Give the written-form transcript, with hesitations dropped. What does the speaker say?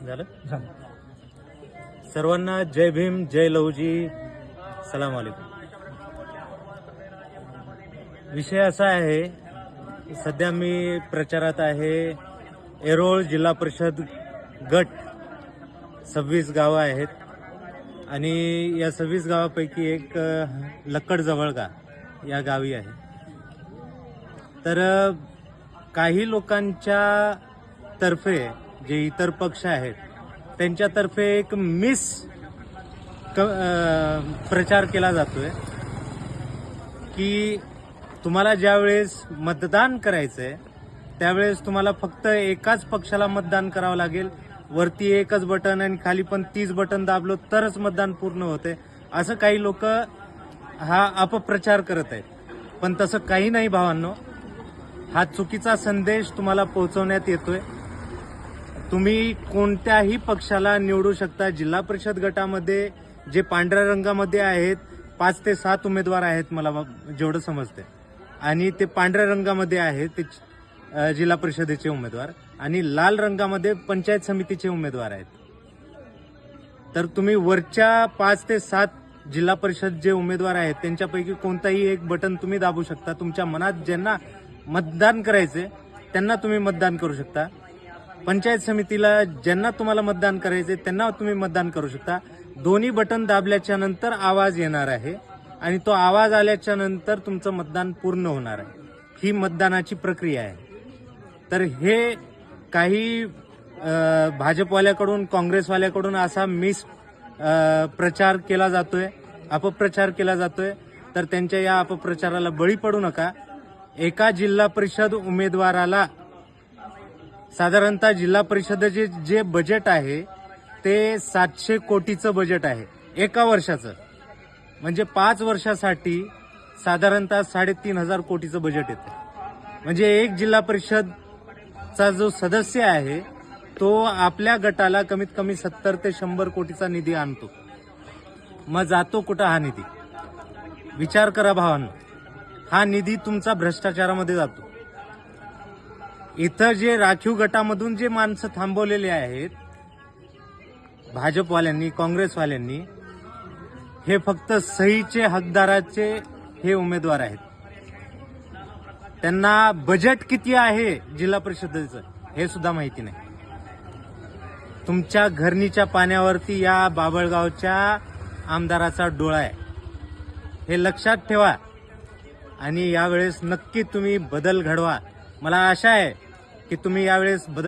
झालं. सर्वांना जय भीम, जय लहुजी, सलाम वालेकुम. विषय असा आहे, सध्या मी प्रचारात आहे. येरोळ जिल्हा परिषद गट 26 गावं आहेत आणि या 26 गावापैकी एक लक्कड जवळगा या गावी आहे. तर काही लोकांच्या तर्फे जे इतर पक्ष आहेत त्यांच्यातर्फे एक प्रचार केला जातोय की तुम्हाला ज्यावेळेस मतदान करायचंय त्यावेळेस तुम्हाला फक्त एकाच पक्षाला मतदान करावं लागेल. वरती एकच बटन आणि खाली पण 30 बटन दाबलो तरच मतदान पूर्ण होते. असं काही लोक हा अपप्रचार करत आहेत. पण तसं काही नाही भावांनो. हा चुकीचा संदेश तुम्हाला पोहोचवण्यात येतोय. तुम्ही कोणत्याही पक्षाला निवडू शकता. जिल्हा परिषद गटामध्ये जे पांढऱ्या रंगामध्ये आहेत 5 ते 7 उमेदवार आहेत मला जेवढं समजते, आणि ते पांढऱ्या रंगामध्ये आहेत ते जिल्हा परिषदेचे उमेदवार, आणि लाल रंगामध्ये पंचायत समितीचे उमेदवार आहेत. तर तुम्ही वरच्या 5 ते 7 जिल्हा परिषद जे उमेदवार आहेत त्यांच्यापैकी कोणताही एक बटन तुम्ही दाबू शकता. तुमच्या मनात ज्यांना मतदान करायचे त्यांना तुम्ही मतदान करू शकता. पंचायत समितीला ज्यांना तुम्हाला मतदान करायचे त्यांना तुम्ही मतदान करू शकता. दोन्ही बटन दाबल्याच्या नंतर आवाज येणार आहे आणि तो आवाज आल्याच्या नंतर तुमचं मतदान पूर्ण होणार आहे. ही मतदानाची प्रक्रिया आहे. तर हे काही भाजपवाल्याकडून, काँग्रेसवाल्याकडून असा प्रचार केला जातोय, अपप्रचार केला जातोय. तर त्यांच्या या अपप्रचाराला बळी पडू नका. एका जिल्हा परिषद उमेदवाराला साधारणतः जिल्हा परिषदेचे जे बजेट आहे ते 700 कोटीचं बजेट आहे एका वर्षाचं. म्हणजे 5 वर्षासाठी साधारणतः 3,500 कोटीचं बजेट येतं. म्हणजे एक जिल्हा परिषदचा जो सदस्य आहे तो आपल्या गटाला कमीत कमी 70 ते 100 कोटीचा निधी आणतो. मग जातो कुठं हा निधी? विचार करा भावांनो. हा निधी तुमचा भ्रष्टाचारामध्ये जातो. इथं जे राखीव गटामधून जे माणसं थांबवलेले आहेत भाजपवाल्यांनी, काँग्रेसवाल्यांनी, हे फक्त सहीचे हकदाराचे हे उमेदवार आहेत. त्यांना बजेट किती आहे जिल्हा परिषदेचं हे सुद्धा माहिती नाही. तुमच्या घरणीच्या पाण्यावरती या बाबळगावच्या आमदाराचा डोळा आहे, हे लक्षात ठेवा. आणि यावेळेस नक्की तुम्ही बदल घडवा. मला आशा आहे की तुम्ही यावेळेस बदल